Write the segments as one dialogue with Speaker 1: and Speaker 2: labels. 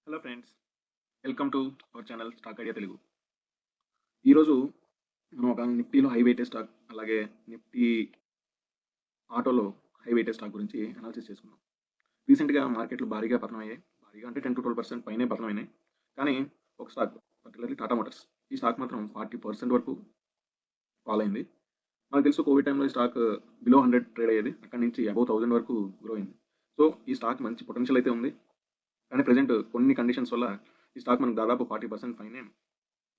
Speaker 1: Hello friends, welcome to our channel stock idea Telugu. ఈరోజు మనం ఒక నిఫ్టీలో హై వెయిటేజ్ స్టాక్, అలాగే నిఫ్టీ ఆటోలో హై వెయిటేజ్ స్టాక్ గురించి అనాలిసిస్ చేసుకుందాం. రీసెంట్గా మార్కెట్లు భారీగా పతనం అయ్యాయి. భారీగా అంటే 10 to 12% పైనే పతనం అయినాయి. కానీ ఒక స్టాక్, పర్టికులర్లీ టాటా మోటార్స్, ఈ స్టాక్ మాత్రం 40% వరకు ఫాల్ అయింది. మనకు తెలుసు కోవిడ్ టైంలో ఈ స్టాక్ బిలో 100 ట్రేడ్ అయ్యేది. అక్కడి నుంచి అబౌవ్ 1000 వరకు గ్రో అయింది. సో ఈ స్టాక్ మంచి పొటెన్షియల్ అయితే ఉంది. కానీ ప్రజెంట్ కొన్ని కండిషన్స్ వల్ల ఈ స్టాక్ మనకు దాదాపు 40% పైనే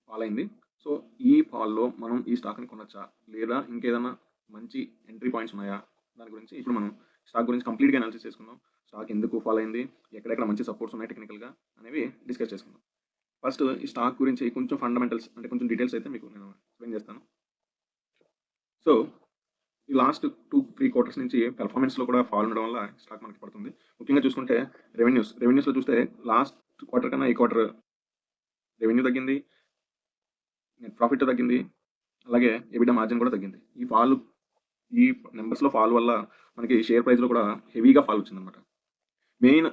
Speaker 1: ఫాల్ అయింది. సో ఈ ఫాల్‌లో మనం ఈ స్టాక్‌ని కొనొచ్చా? లేదా ఇంకేదన్నా మంచి ఎంట్రీ పాయింట్స్ ఉన్నాయా? దాని గురించి ఇప్పుడు మనం స్టాక్ గురించి కంప్లీట్‌గా అనాలిసిస్ చేసుకుందాం. స్టాక్ ఎందుకు ఫాల్ అయింది? ఎక్కడెక్కడ మంచి సపోర్ట్స్ ఉన్నాయి టెక్నికల్‌గా అనేవి డిస్కస్ చేసుకుందాం. ఫస్ట్ ఈ స్టాక్ గురించి కొంచెం ఫండమెంటల్స్ అంటే కొంచెం డీటెయిల్స్ అయితే మీకు నేను ఎక్స్‌ప్లెయిన్ చేస్తాను. సో ఈ లాస్ట్ 2-3 క్వార్టర్స్ నుంచి పెర్ఫార్మెన్స్‌లో కూడా ఫాల్ ఉండడం వల్ల స్టాక్ మనకి పడుతుంది. ముఖ్యంగా చూసుకుంటే రెవెన్యూస్‌లో చూస్తే లాస్ట్ క్వార్టర్ కన్నా ఈ క్వార్టర్ రెవెన్యూ తగ్గింది. నెట్ ప్రాఫిట్ తగ్గింది. అలాగే ఎబిటా మార్జిన్ కూడా తగ్గింది. ఈ నంబర్స్‌లో ఫాల్ వల్ల మనకి షేర్ ప్రైస్‌లో కూడా హెవీగా ఫాల్ వచ్చిందనమాట. మెయిన్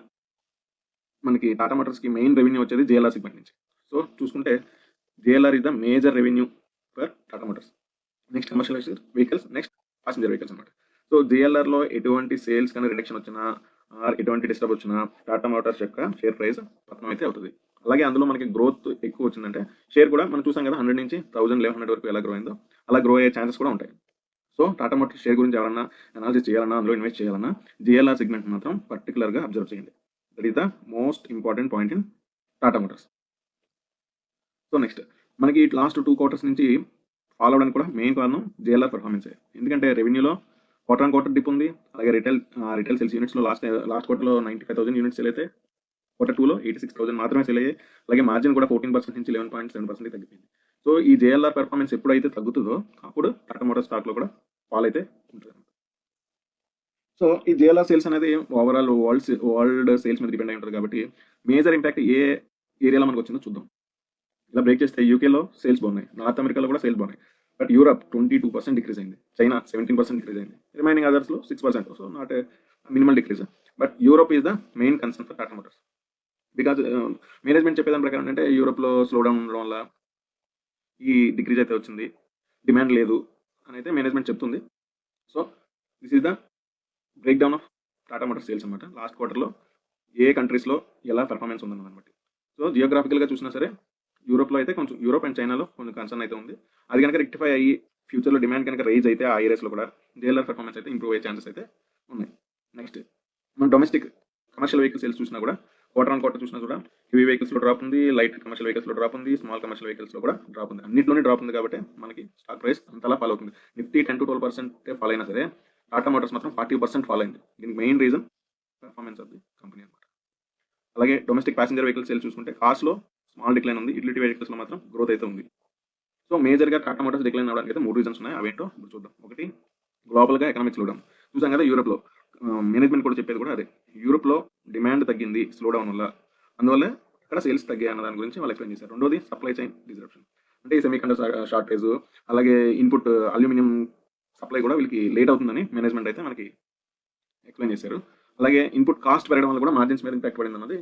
Speaker 1: మనకి టాటా మోటార్స్‌కి మెయిన్ రెవెన్యూ వచ్చేది జేఎల్ఆర్ సెగ్మెంట్ నుంచి. సో చూసుకుంటే JLR is the major revenue for Tata Motors. Next commercial vehicles, next passenger vehicles అనమాట. సో జేఎల్ఆర్‌లో ఎటువంటి సేల్స్ కానీ రిడక్షన్ వచ్చినా, ఎటువంటి డిస్టర్బ్ వచ్చినా టాటా మోటార్స్ యొక్క షేర్ ప్రైస్ పతనం అయితే అవుతది. అలాగే అందులో మనకి గ్రోత్ ఎక్కువ వచ్చిందంటే షేర్ కూడా మనం చూసాం కదా 100 నుంచి 1100 వరకు ఎలా గ్రో అయిందో అలా గ్రో అయ్యే ఛాన్సెస్ కూడా ఉంటాయి. సో టాటా మోటార్స్ షేర్ గురించి ఎవరన్నా అనాలిసిస్ చేయాలన్నా, అందులో ఇన్వెస్ట్ చేయాలన్నా జేఎల్ఆర్ సెగ్మెంట్ మాత్రం పర్టికులర్‌గా అబ్జర్వ్ చేయండి. That is the most important point in Tata Motors. So next మనకి లాస్ట్ 2 క్వార్టర్స్ నుంచి ఫాలో అవ్వడానికి కూడా మెయిన్ కారణం జేఎల్ఆర్ పెర్ఫార్మెన్సే. ఎందుకంటే రెవెన్యూలో క్వార్టర్ ఆన్ క్వార్టర్ డిప్ ఉంది. అలాగే రిటైల్ సేల్స్ యూనిట్స్‌లో లాస్ట్ క్వార్టర్‌లో 95,000 యూనిట్స్ సేల్ అయితే క్వార్టర్ 2లో 86,000 మాత్రమే సేల్ అయ్యాయి. అలాగే మార్జిన్ కూడా 14% నుంచి 11.7% తగ్గిపోయింది. సో ఈ జేఎల్ఆర్ పెర్ఫార్మెన్స్ ఎప్పుడైతే తగ్గుతుందో అప్పుడు టాటా మోటార్స్ స్టాక్‌లో కూడా ఫాల్ అయితే ఉంటుంది. సో ఈ జేఎల్ఆర్ సేల్స్ అనేది ఓవరాల్ వరల్డ్ సేల్స్ మీద డిపెండ్ అయి ఉంటుంది కాబట్టి మేజర్ ఇంపాక్ట్ ఏ ఏరియాలో మనకు వచ్చిందో చూద్దాం. ఇలా బ్రేక్ చేస్తే యూకేలో సేల్స్ బాగున్నాయి, నార్త్ అమెరికాలో కూడా సేల్స్ బాగున్నాయి. బట్ యూరప్ 22% డిక్రీజ్ అయింది, చైనా 17% డిక్రీజ్ అయింది, రిమైనింగ్ అదర్స్లో 6%. So not minimal decrease. But Europe is the main concern for Tata Motors. Because management చెప్పేదాని ప్రకారం ఏంటంటే యూరోప్లో స్లో డౌన్ ఉండడం వల్ల ఈ డిక్రీజ్ అయితే వచ్చింది, డిమాండ్ లేదు అని అయితే మేనేజ్మెంట్ చెప్తుంది. So this is the break down of Tata Motors sales అనమాట. లాస్ట్ క్వార్టర్లో ఏ కంట్రీస్లో ఎలా పెర్ఫార్మెన్స్ ఉందన్నమాట బట్టి. సో జియోగ్రాఫికల్గా చూసినా సరే యూరోప్లో అయితే కొంచెం, యూరోప్ అండ్ చైనాలో కొంచెం కన్సర్న్ అయితే ఉంది. అది కనుక రెక్టిఫై అయ్యి ఫ్యూచర్లో డిమాండ్ కనుక రైజ్ అయితే ఆ ఏరియాస్లో కూడా జేఎల్ఆర్ పెర్ఫార్మెన్స్ అయితే ఇంప్రూవ్ అయ్యే ఛాన్సెస్ అయితే ఉన్నాయి. నెక్స్ట్ మన డొమెస్టిక్ కమర్షియల్ వెహికల్ సేల్స్ చూసినా కూడా క్వార్టర్ ఆన్ క్వార్టర్ చూసినా కూడా హెవీ వెహికల్స్లో డ్రాప్ ఉంది, లైట్ కమర్షియల్ వెహికల్స్లో డ్రాప్ ఉంది, స్మాల్ కమర్షియల్ వెహికల్స్లో కూడా డ్రాప్ ఉంది. అన్నింటిలోనే డ్రాప్ ఉంది కాబట్టి మనకి స్టాక్ ప్రైస్ అంతలా ఫాలో అవుతుంది. నిఫ్టీ 10 to 12% ఫాల్ అయినా సరే టాటా మోటార్స్ మాత్రం 40% ఫాల్ అయింది. దీనికి main reason performance of the company అనమాట. అలాగే డొమెస్టిక్ ప్యాసింజర్ వెహికల్ సేల్స్ చూసుకుంటే కార్స్లో స్మాల్ డిక్లైన్ ఉంది, యూటిలిటీ వెహికల్స్లో మాత్రం గ్రోత్ అయితే ఉంది. సో మేజర్గా టాటా మోటార్స్ డిక్లైన్ అవ్వడానికి అయితే 3 రీజన్స్ ఉన్నాయి. అవేంటో ఇప్పుడు చూద్దాం. ఒకటి, గ్లోబల్గా ఎకనామిక్ స్లోడౌన్. చూసాం కదా యూరోప్లో, మేనేజ్మెంట్ కూడా చెప్పేది కూడా అదే. యూరోప్లో డిమాండ్ తగ్గింది స్లో డౌన్ వల్ల, అందువల్ల అక్కడ సేల్స్ తగ్గాయి అన్న దాని గురించి వాళ్ళు ఎక్స్ప్లెయిన్ చేశారు. రెండోది సప్లై చైన్ డిస్రప్షన్, అంటే ఈ సెమీ కండక్టర్ షార్టేజ్, అలాగే ఇన్పుట్ అల్యూమినియం సప్లై కూడా వీళ్ళకి లేట్ అవుతుందని మేనేజ్మెంట్ అయితే మనకి ఎక్స్ప్లెయిన్ చేశారు. అలాగే ఇన్పుట్ కాస్ట్ పెరగడం వల్ల కూడా మార్జిన్స్ మీద ఇంపాక్ట్ పడింది అన్నది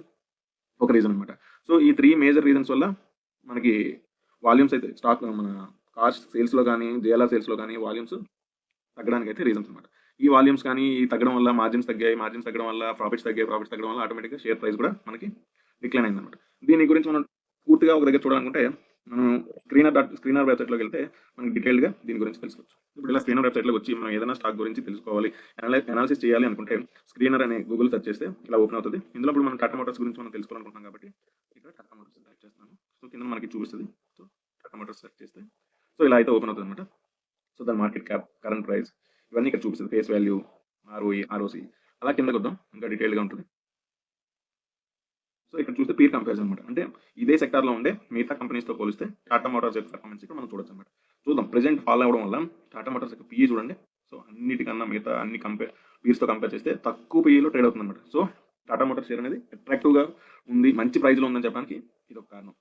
Speaker 1: ఒక రీజన్ అనమాట. సో ఈ 3 మేజర్ రీజన్స్ వల్ల మనకి వాల్యూమ్స్ అయితే స్టాక్ మన కార్స్ సేల్స్లో కానీ జేఎల్ఆర్ సేల్స్లో కానీ వాల్యూమ్స్ తగ్గడానికి అయితే రీజన్స్ అనమాట. ఈ వాల్యూమ్స్ కానీ ఈ తగ్గడం వల్ల మార్జిన్స్ తగ్గాయి, మార్జిన్స్ తగ్గడం వల్ల ప్రాఫిట్స్ తగ్గడం వల్ల ఆటోమేటిక్గా షేర్ ప్రైస్ కూడా మనకి డిక్లైన్ అయిందన్నమాట. దీని గురించి మనం పూర్తిగా ఒక దగ్గర చూడాలనుకుంటే మనం స్క్రీనర్ వెబ్సైట్లోకి వెళ్తే మనకి డీటెయిల్గా దీని గురించి తెలుసుకోవచ్చు. ఇప్పుడు ఇలా స్క్రీనర్ వెబ్సైట్లోకి వచ్చి మనం ఏదైనా స్టాక్ గురించి తెలుసుకోవాలి, అనాలిసిస్ చేయాలి అనుకుంటే స్క్రీనర్ అనే గూగుల్ సెర్చ్ చేస్తే ఇలా ఓపెన్ అవుతుంది. ఇందులో ఇప్పుడు మనం టాటా మోటార్స్ గురించి మనం తెలుసుకోవాలనుకుంటున్నాం కాబట్టి ఇక్కడ టాటా మోటార్స్ సెర్చ్ చేస్తున్నాను. సో కింద మనకి చూపిస్తుంది. సో టాటా మోటార్స్ సెర్చ్ చేస్తే సో ఇలా అయితే ఓపెన్ అవుతుంది అనమాట. సో దాని మార్కెట్ క్యాప్, కరెంట్ ప్రైస్ ఇవన్నీ ఇక్కడ చూపిస్తుంది. ఫేస్ వాల్యూ, ఆర్ఓఈ, ఆర్ఓసి, అలా కిందకి వద్దాం ఇంకా డీటెయిల్గా ఉంటుంది. సో ఇక్కడ చూస్తే పీర్ కంపారిజన్ అనమాట. అంటే ఇదే సెక్టార్లో ఉండే మిగతా కంపెనీస్తో పోలిస్తే టాటా మోటార్స్ యొక్క పర్ఫార్మెన్స్ ఇక్కడ మనం చూడొచ్చు అనమాట. చూద్దాం ప్రెజెంట్ ఫాలో అవ్వడం వల్ల టాటా మోటార్స్ యొక్క పిఈ చూడండి. సో అన్నిటికన్నా మిగతా అన్ని పీర్స్తో కంపేర్ చేస్తే తక్కువ పిఈలో ట్రేడ్ అవుతుంది అనమాట. సో టాటా మోటార్స్ షేర్ అనేది అట్రాక్టివ్గా ఉంది, మంచి ప్రైస్లో ఉందని చెప్పడానికి ఇది ఒక కారణం.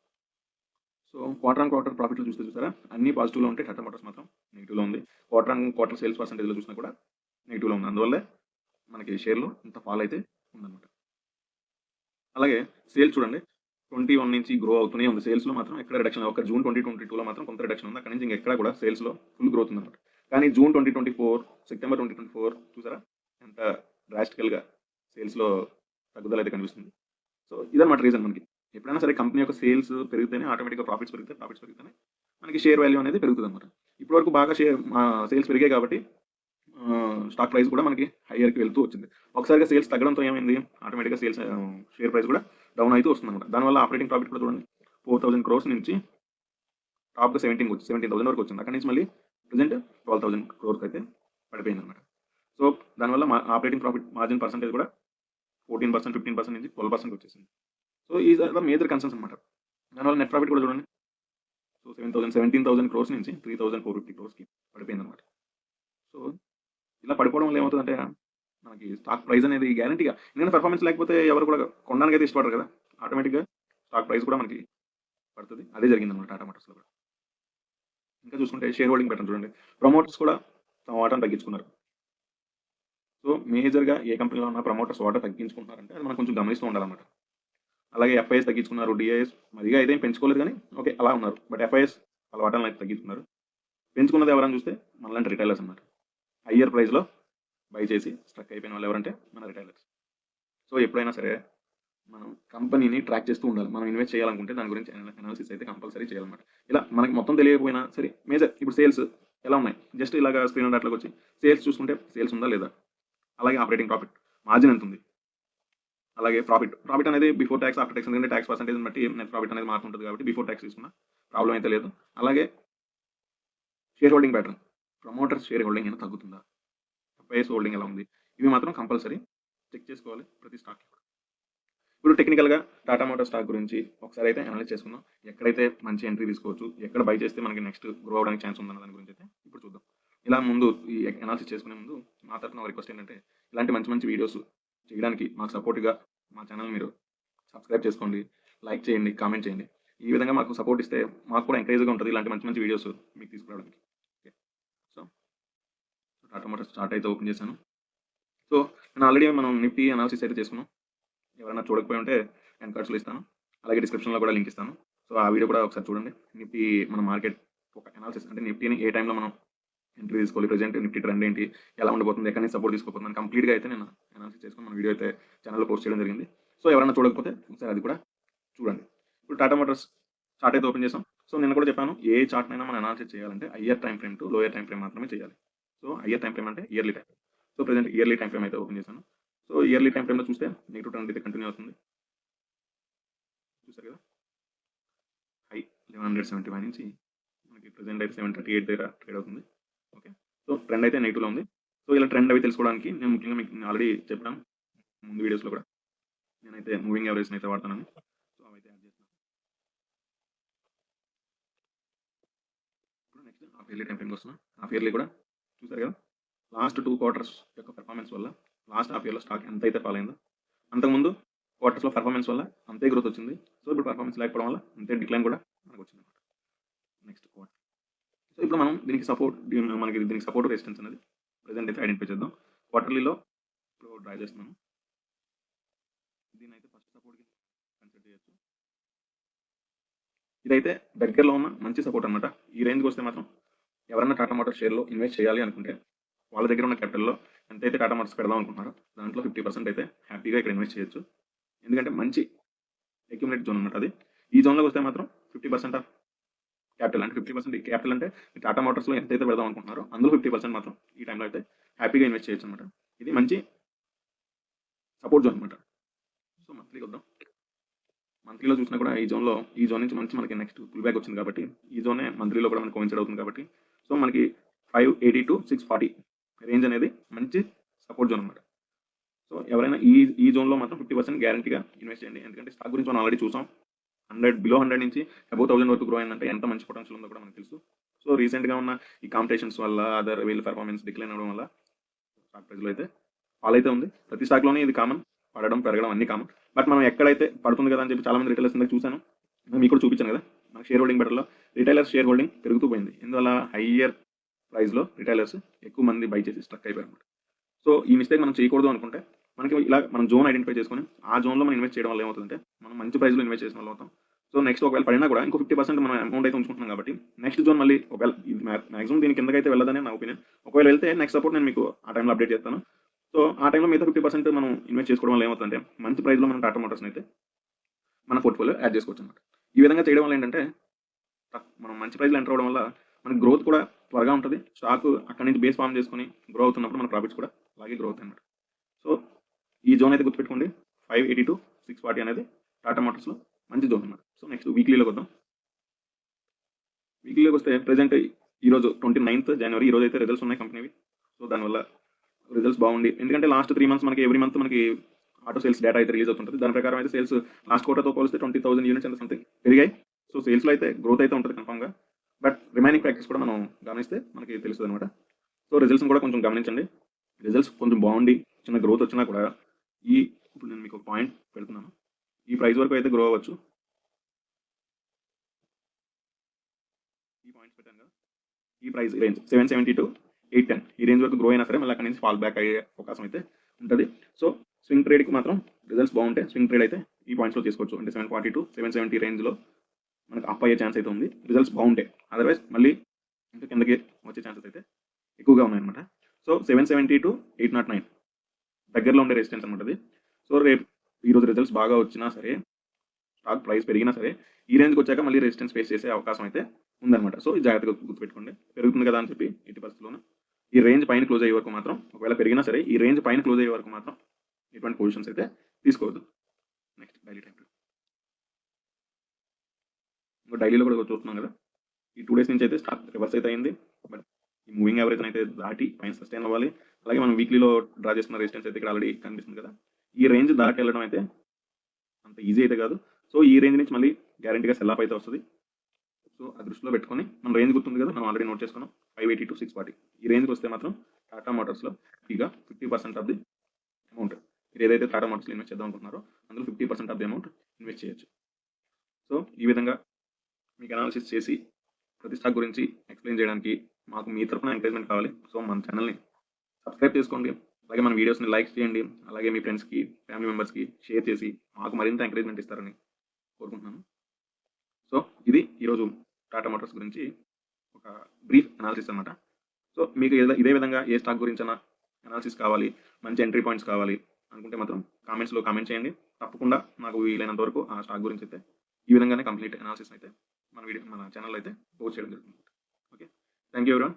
Speaker 1: సో క్వార్టర్ ఆన్ క్వార్టర్ ప్రాఫిట్లు చూసారా, అన్ని పాజిటివ్లో ఉంటే టాటా మోటార్స్ మాత్రం నెగిటివ్లో ఉంది. క్వార్టర్ ఆన్ క్వార్టర్ సేల్స్ పర్సెంటేజ్లో చూసినా కూడా నెగిటివ్లో ఉంది. అందువల్లే మనకి షేర్లో ఇంత ఫాల్ అయితే ఉందన్నమాట. అలాగే సేల్స్ చూడండి, 21 నుంచి గ్రో అవుతూనే ఉంది. సేల్స్‌లో మాత్రం ఎక్కడ రిడక్షన్ లేదు. ఒక జూన్ 2022లో మాత్రం కొంత రిడక్షన్ ఉంది. అక్కడి నుంచి ఇంకెక్కడ కూడా సేల్స్‌లో ఫుల్ గ్రోత్ ఉందన్నమాట. కానీ జూన్ 2024, సెప్టెంబర్ 2024 చూసారా? ఎంత డ్రాస్టికల్‌గా సేల్స్‌లో తగ్గుదల అయితే కనిపిస్తుంది. సో, ఇదన్నమాట రీజన్ మనకి. ఎప్పుడైనా సరే కంపెనీ యొక్క సేల్స్ పెరిగితేనే ఆటోమేటిక్‌గా ప్రాఫిట్స్ పెరుగుతాయి. ప్రాఫిట్స్ పెరిగితేనే మనకి షేర్ వాల్యూ అనేది పెరుగుతదన్నమాట. ఇప్పటివరకు బాగా సేల్స్ పెరిగాయి కాబట్టి స్టాక్ ప్రైస్ కూడా మనకి హైయర్‌కి వెళ్తూ వచ్చింది. ఒకసారిగా సేల్స్ తగ్గడంతో ఏమైంది? ఆటోమేటిక్‌గా షేర్ ప్రైస్ కూడా డౌన్ అయితూ వస్తుందన్నమాట. దానివల్ల ఆపరేటింగ్ ప్రాఫిట్ కూడా చూడండి 4,000 క్రోర్స్ నుంచి టాప్‌గా 17,000 వరకు వచ్చింది. అక్కడి నుంచి మళ్ళీ ప్రెజెంట్ 12,000 క్రోర్స్‌కి అయితే పడిపోయిందన్నమాట. సో, దానివల్ల ఆపరేటింగ్ ప్రాఫిట్ మార్జిన్ పర్సెంటేజ్ కూడా 14%, 15% నుంచి 12% వచ్చేసింది. So, these are the major concerns అన్నమాట. దానివల్ల నెట్ ప్రాఫిట్ కూడా చూడండి. సో, 17,000 క్రోర్స్ నుంచి 3,450 క్రోర్స్‌కి పడిపోయిందన్నమాట. సో, ఇలా పడిపోవడం వల్ల ఏమవుతుందంటే మనకి స్టాక్ ప్రైస్ అనేది గ్యారంటీగా ఎందుకంటే పెర్ఫార్మెన్స్ లేకపోతే ఎవరు కూడా కొనడానికి అయితే ఇష్టపడరు కదా! ఆటోమేటిక్‌గా స్టాక్ ప్రైస్ కూడా మనకి పడుతది. అదే జరిగిందన్నమాట టాటా మోటార్స్‌లో కూడా. ఇంకా చూసుకుంటే షేర్ హోల్డింగ్ ప్యాటర్న్ చూడండి. ప్రమోటర్స్ కూడా తమ వాటాను తగ్గించుకున్నారు. సో, మేజర్‌గా ఏ కంపెనీలో ఉన్న ప్రమోటర్స్ వాటా తగ్గించుకుంటున్నారంటే అది మనం కొంచెం గమనిస్తూ ఉండాలన్నమాట. అలాగే ఎఫ్ఐఎస్ తగ్గించుకున్నారు. డిఐఎస్ మరిగా అయితే ఏం పెంచుకోలేదు కానీ ఓకే. అలా ఉన్నారు. బట్ ఎఫ్ఐఎస్ వాళ్ళ వాటాలను అయితే తగ్గించుకున్నారు. పెంచుకున్నది ఎవరని చూస్తే మనలాంటి రిటైలర్స్ అన్నమాట. హయ్యర్ ప్రైస్‌లో బై చేసి స్ట్రక్ అయిపోయిన వాళ్ళు ఎవరంటే మన రిటైలర్స్. సో, ఎప్పుడైనా సరే మనం కంపెనీని ట్రాక్ చేస్తూ ఉండాలి. మనం ఇన్వెస్ట్ చేయాలనుకుంటే దాని గురించి అనాలిసిస్ అయితే కంపల్సరీ చేయాలన్నమాట. ఇలా మనకి మొత్తం తెలియకపోయినా సరే మేజర్ ఇప్పుడు సేల్స్ ఎలా ఉన్నాయి? జస్ట్ ఇలాగా స్క్రీన్ దాంట్లోకి వచ్చి సేల్స్ చూసుకుంటే సేల్స్ ఉందా లేదా? అలాగే ఆపరేటింగ్ ప్రాఫిట్ మార్జిన్ ఎంత ఉంది? అలాగే ప్రాఫిట్ అనేది బిఫోర్ టాక్స్, ఆఫ్టర్ టాక్స్ ఎందుకంటే టాక్స్ పర్సెంటేజ్‌ని బట్టి నెట్ ప్రాఫిట్ అనేది మారుతుంటది కాబట్టి బిఫోర్ టాక్స్ తీసుకున్నా ప్రాబ్లమ్ అయితే లేదు. అలాగే share holding pattern. Promoters share holding ఏమైనా తగ్గుతుందా? ఎఫ్ఐఎస్ హోల్డింగ్ ఎలా ఉంది? ఇవి మాత్రం కంపల్సరీ చెక్ చేసుకోవాలి ప్రతి స్టాక్‌కి కూడా. ఇప్పుడు టెక్నికల్‌గా టాటా మోటార్స్ స్టాక్ గురించి ఒకసారి అయితే అనలైజ్ చేసుకుందాం. ఎక్కడైతే మంచి ఎంట్రీ తీసుకోవచ్చు, ఎక్కడ బై చేస్తే మనకి నెక్స్ట్ గ్రో అవ్వడానికి ఛాన్స్ ఉందన్న దాని గురించి అయితే ఇప్పుడు చూద్దాం. ఇలా ముందు ఈ అనాలిసిస్ చేసుకునే ముందు నా తరపున ఒక రిక్వెస్ట్ ఏంటంటే ఇలాంటి మంచి మంచి వీడియోస్ చేయడానికి మాకు సపోర్ట్‌గా మా ఛానల్ మీరు సబ్స్క్రైబ్ చేసుకోండి, లైక్ చేయండి, కామెంట్ చేయండి. ఈ విధంగా మాకు సపోర్ట్ ఇస్తే మాకు కూడా ఎంకరేజ్‌గా ఉంటది ఇలాంటి మంచి మంచి వీడియోస్ మీకు తీసుకురావడానికి. Okay. So, Tata Motors chart అయితే ఓపెన్ చేశాను. సో, నేను ఆల్రెడీ మనం నిఫ్టీ అనాలిసిస్ అయితే చేసుకున్నాం. ఎవరైనా చూడకపోయి ఉంటే ఎండ్ కార్డ్స్‌లో ఇస్తాను. అలాగే డిస్క్రిప్షన్‌లో కూడా లింక్ ఇస్తాను. సో, ఆ వీడియో కూడా ఒకసారి చూడండి. నిఫ్టీ మన మార్కెట్ ఒక అనాలిసిస్ అంటే నిఫ్టీని ఏ టైంలో మనం ఎంట్రీ తీసుకోవాలి, ప్రెజెంట్ నిఫ్టీ ట్రెండ్ ఏంటి, ఎలా ఉండబోతుంది, ఎక్కడి నుంచి సపోర్ట్ తీసుకోబోతుందని కంప్లీట్‌గా అయితే నేను అనాలిసిస్ చేసుకొని మన వీడియో అయితే ఛానెల్‌లో పోస్ట్ చేయడం జరిగింది. సో, ఎవరైనా చూడకపోతే ఒకసారి అది కూడా చూడండి. ఇప్పుడు టాటా మోటార్స్ చార్ట్ అయితే ఓపెన్ చేసాం. సో, నిన్న కూడా చెప్పాను ఏ చార్ట్‌నైనా మనం అనాలిసిస్ చేయాలంటే higher time frame to lower time frame మాత్రమే చేయాలి. సో, హయ్యర్ టైమ్ ఫ్రేమ్ అంటే yearly time frame. So, present yearly time frame అయితే ఓపెన్ చేశాను. సో, ఇయర్లీ టైమ్ ఫ్రేమ్‌లో చూస్తే నెగెటివ్ ట్రెండ్ అయితే కంటిన్యూ అవుతుంది. చూసారు కదా! హై 1175 నుంచి మనకి ప్రెజెంట్ అయితే 738 దగ్గర ట్రేడ్ అవుతుంది. ఓకే. సో, ట్రెండ్ అయితే నెగెటివ్‌లో ఉంది. సో, ఇలా ట్రెండ్ అవి తెలుసుకోవడానికి నేను ముఖ్యంగా మీకు ఆల్రెడీ చెప్పాను ముందు వీడియోస్‌లో కూడా. నేనైతే మూవింగ్ యావరేజ్‌ని అయితే వాడతానని. సో, అవైతే యాడ్ చేస్తున్నాను. ఇప్పుడు నెక్స్ట్ హాఫ్ ఇయర్లీ టైమ్ ఫ్రేమ్‌కి వస్తున్నాం. హాఫ్ ఇయర్లీ కూడా చూసారు కదా! లాస్ట్ 2 క్వార్టర్స్ యొక్క పెర్ఫార్మెన్స్ వల్ల లాస్ట్ హాఫ్ ఇయర్‌లో స్టాక్ ఎంతైతే ఫాల్ అయిందో అంతకుముందు క్వార్టర్స్‌లో పెర్ఫార్మెన్స్ వల్ల అంతే గ్రోత్ వచ్చింది. సో, ఇప్పుడు పెర్ఫార్మెన్స్ లేకపోవడం వల్ల అంతే డిక్లైన్ కూడా మనకొచ్చిందన్నమాట. Next quarter. సో, ఇప్పుడు మనం దీనికి సపోర్ట్ రెసిస్టెన్స్ అనేది ప్రెజెంట్ అయితే ఐడెంటిఫై చేద్దాం. క్వార్టర్లీలో ఇప్పుడు డ్రా చేస్తున్నాను. దీన్నైతే ఫస్ట్ సపోర్ట్‌కి కన్సిడర్ చేయొచ్చు. ఇదైతే దగ్గరలో ఉన్న మంచి సపోర్ట్ అన్నమాట. ఈ రేంజ్‌కి వస్తే మాత్రం ఎవరైనా టాటా మోటార్స్ షేర్‌లో ఇన్వెస్ట్ చేయాలి అనుకుంటే వాళ్ళ దగ్గర ఉన్న క్యాపిటల్‌లో ఎంతైతే టాటా మోటార్స్ పెడదాం అనుకుంటున్నారో దాంట్లో 50% అయితే హ్యాపీగా ఇక్కడ ఇన్వెస్ట్ చేయొచ్చు. ఎందుకంటే మంచి అక్యుములేట్ జోన్ అన్నమాట అది. ఈ జోన్‌లోకి వస్తే మాత్రం 50% ఆఫ్ క్యాపిటల్ అంటే 50% క్యాపిటల్ అంటే టాటా మోటార్స్‌లో ఎంతైతే పెడదాం అనుకుంటున్నారో అందులో 50% మాత్రం ఈ టైంలో అయితే హ్యాపీగా ఇన్వెస్ట్ చేయొచ్చు అన్నమాట. ఇది మంచి సపోర్ట్ జోన్ అన్నమాట. సో, మంత్లీకి వద్దాం. మంత్లీలో చూసినా కూడా ఈ జోన్ నుంచి మంచి మనకి నెక్స్ట్ పుల్ బ్యాక్ వచ్చింది కాబట్టి ఈ జోనే మంత్లీలో కూడా మనకి కోయిన్సైడ్ అవుతుంది కాబట్టి సో, మనకి 580-640 రేంజ్ అనేది మంచి సపోర్ట్ జోన్ అన్నమాట. సో, ఎవరైనా ఈ జోన్‌లో మాత్రం 50% గ్యారంటీగా ఇన్వెస్ట్ చేయండి. ఎందుకంటే స్టాక్ గురించి మనం ఆల్రెడీ చూసాం. 100 నుంచి అబోవ్ 1000 వరకు గ్రో అయిందంటే ఎంత మంచి పొటెన్షియల్ ఉందో కూడా మనకు తెలుసు. సో, రీసెంట్‌గా ఉన్న ఈ కాంపిటీషన్స్ వల్ల వీళ్ళ పెర్ఫార్మెన్స్ డిక్లైన్ అవ్వడం వల్ల స్టాక్ ప్రైస్‌లో అయితే ఫాల్ అయితే ఉంది. ప్రతి స్టాక్‌లోనే ఇది కామన్. పడడం, పెరగడం అన్నీ కామన్. బట్ మనం ఎక్కడైతే పడుతుంది కదా అని చెప్పి చాలా మంది రిటైలర్స్ ఇందాక చూసాను. మీకు కూడా చూపించాను కదా! మన షేర్ హోల్డింగ్ బెటర్‌లో రిటైలర్స్ షేర్ హోల్డింగ్ పెరుగుతూ పోయింది. ఎందువల్ల హయ్యర్ ప్రైస్‌లో రిటైలర్స్ ఎక్కువ మంది బై చేసి స్ట్రక్ అయిపోయారన్నమాట. సో, ఈ మిస్టేక్ మనం చేయకూడదు అనుకుంటే మనకి ఇలా మనం జోన్ ఐడెంటిఫై చేసుకొని ఆ జోన్‌లో మనం ఇన్వెస్ట్ చేయడం వల్ల ఏమవుతుందంటే మనం మంచి ప్రైస్‌లో ఇన్వెస్ట్ చేసిన వాళ్ళం అవుతాం. సో, నెక్స్ట్ ఒకవేళ పడినా కూడా ఇంకో 50% మనం అమౌంట్ అయితే ఉంచుకుంటున్నాం కాబట్టి నెక్స్ట్ జోన్ మళ్ళీ ఒకవేళ ఇది మాక్సిమం దీని కిందకైతే వెళ్ళదని నా ఒపీనియన్. ఒకవేళ వెళ్తే నెక్స్ట్ సపోర్ట్ నేను మీకు ఆ టైంలో అప్డేట్ చేస్తాను. సో, ఆ టైంలో మిగతా 50% మనం ఇన్వెస్ట్ చేసుకోవడం వల్ల ఏమవుతుందంటే మంచి ప్రైస్‌లో మనం టాటా మోటార్స్‌నైతే మన పోర్ట్‌ఫోలియో యాడ్ చేసుకోవచ్చనమాట. ఈ విధంగా చేయడం వల్ల ఏంటంటే మనం మంచి ప్రైస్‌లో ఎంటర్ అవ్వడం వల్ల మనకి గ్రోత్ కూడా త్వరగా ఉంటది. స్టాక్ అక్కడి నుంచి బేస్ ఫార్మ్ చేసుకొని గ్రో అవుతున్నప్పుడు మన ప్రాఫిట్స్ కూడా అలాగే గ్రో అవుతాయన్నమాట. సో, ఈ జోన్ అయితే గుర్తుపెట్టుకోండి. 580-640 అనేది టాటా మోటార్స్‌లో మంచి జోన్ అన్నమాట. సో, నెక్స్ట్ వీక్లీలోకి వద్దాం. వీక్లీలోకి వస్తే ప్రెజెంట్ ఈరోజు 29థ్ జనవరి ఈరోజైతే రిజల్ట్స్ ఉన్నాయి కంపెనీవి. సో, దానివల్ల రిజల్ట్స్ బాగుండి ఎందుకంటే లాస్ట్ 3 మంత్స్ మనకి ఎవ్రీ మంత్ మనకి ఆటో సేల్స్ డేటా అయితే రిలీజ్ అవుతుంటది. దాని ప్రకారం అయితే సేల్స్ లాస్ట్ క్వార్టర్‌తో పోలిస్తే 20,000 యూనిట్స్ అంత సంథింగ్ పెరిగాయి. సో, సేల్స్‌లో అయితే గ్రోత్ అయితే ఉంటది కన్ఫర్మ్‌గా. బట్ రిమైనింగ్ ఫ్యాక్టర్స్ కూడా మనం గమనిస్తే మనకి తెలుస్తదనమాట. సో, రిజల్ట్స్‌ని కూడా కొంచెం గమనించండి. రిజల్ట్స్ కొంచెం బాగుండి చిన్న గ్రోత్ వచ్చినా కూడా ఈ ఇప్పుడు నేను మీకు ఒక పాయింట్ పెడుతున్నాను. ఈ ప్రైస్ వరకు అయితే గ్రో అవ్వచ్చు. ఈ పాయింట్స్ పెట్టాను కదా! ఈ ప్రైస్ రేంజ్ 770-810 ఈ రేంజ్ వరకు గ్రో అయినా సరే మళ్ళీ అక్కడి నుంచి ఫాల్ బ్యాక్ అయ్యే అవకాశం అయితే ఉంటది. సో, స్వింగ్ ట్రేడ్‌కి మాత్రం రిజల్ట్స్ బాగుంటే స్వింగ్ ట్రేడ్ అయితే ఈ పాయింట్స్‌లో చేసుకోవచ్చు. అంటే 740-770 రేంజ్‌లో మనకు అప్ అయ్యే ఛాన్స్ అయితే ఉంది. రిజల్ట్స్ బాగుంటే. అదర్‌వైజ్ మళ్ళీ ఇంకా కిందకి వచ్చే ఛాన్సెస్ అయితే ఎక్కువగా ఉన్నాయన్నమాట. సో, 770-809 దగ్గరలో ఉండే రెసిస్టెన్స్ అనమాట అది. సో, రేపు ఈరోజు రిజల్ట్స్ బాగా వచ్చినా సరే, స్టాక్ ప్రైస్ పెరిగినా సరే, ఈ రేంజ్‌కి వచ్చాక మళ్ళీ రెసిస్టెన్స్ ఫేస్ చేసే అవకాశం అయితే ఉందన్నమాట. సో, ఇది జాగ్రత్తగా గుర్తుపెట్టుకోండి. పెరుగుతుంది కదా అని చెప్పి ఎట్టి పరిస్థితిలోనూ ఈ రేంజ్ పైన క్లోజ్ అయ్యే వరకు మాత్రం ఒకవేళ పెరిగినా సరే, ఈ రేంజ్ పైన క్లోజ్ అయ్యే వరకు మాత్రం ఎటువంటి పొజిషన్స్ అయితే తీసుకోవద్దు. Next daily time frame. ఇంకో డైలీలో కూడా చూస్తున్నాం కదా! ఈ 2 డేస్ నుంచి అయితే స్టాక్ రివర్స్ అయితే అయింది. బట్ ఈ మూవింగ్ యావరేజ్‌ని అయితే దాటి పైన సస్టైన్ అవ్వాలి. అలాగే మనం వీక్లీలో డ్రా చేస్తున్న రెసిస్టెన్స్ అయితే ఇక్కడ ఆల్రెడీ కనిపిస్తుంది కదా! ఈ రేంజ్ దాటి వెళ్ళడం అయితే అంత ఈజీ అయితే కాదు. సో, ఈ రేంజ్ నుంచి మళ్ళీ గ్యారంటీగా సెల్ ఆఫ్ అయితే వస్తది. సో, అది దృష్టిలో పెట్టుకొని మన రేంజ్ గుర్తుంది కదా! మనం ఆల్రెడీ నోట్ చేసుకున్నాం. 580-640 ఈ రేంజ్‌కి వస్తే మాత్రం టాటా మోటార్స్‌లో హ్యాపీగా 50% ఆఫ్ ది అమౌంట్ మీరు ఏదైతే టాటా మోటార్స్‌లో ఇన్వెస్ట్ చేద్దాం అనుకుంటున్నారో అందులో 50% ఆఫ్ ది అమౌంట్ ఇన్వెస్ట్ చేయొచ్చు. సో, ఈ విధంగా మీకు అనాలిసిస్ చేసి ప్రతి స్టాక్ గురించి ఎక్స్‌ప్లెయిన్ చేయడానికి మాకు మీ తరపున ఎంకరేజ్‌మెంట్ కావాలి. సో, మన ఛానెల్‌ని సబ్స్క్రైబ్ చేసుకోండి. అలాగే మన వీడియోస్‌ని లైక్ చేయండి. అలాగే మీ ఫ్రెండ్స్‌కి, ఫ్యామిలీ మెంబర్స్‌కి షేర్ చేసి మాకు మరింత ఎంకరేజ్‌మెంట్ ఇస్తారని కోరుకుంటున్నాను. సో, ఇది ఈరోజు టాటా మోటార్స్ గురించి ఒక బ్రీఫ్ అనాలిసిస్ అనమాట. సో, మీకు ఇదే విధంగా ఏ స్టాక్ గురించైనా అనాలిసిస్ కావాలి, మంచి ఎంట్రీ పాయింట్స్ కావాలి అనుకుంటే మాత్రం కామెంట్స్‌లో కామెంట్ చేయండి. తప్పకుండా నాకు వీలైనంత వరకు ఆ స్టాక్ గురించి అయితే ఈ విధంగానే కంప్లీట్ అనాలిసిస్ అయితే మన ఛానెల్‌లో అయితే పోస్ట్ చేయడం జరుగుతుంది. ఓకే. Thank you everyone.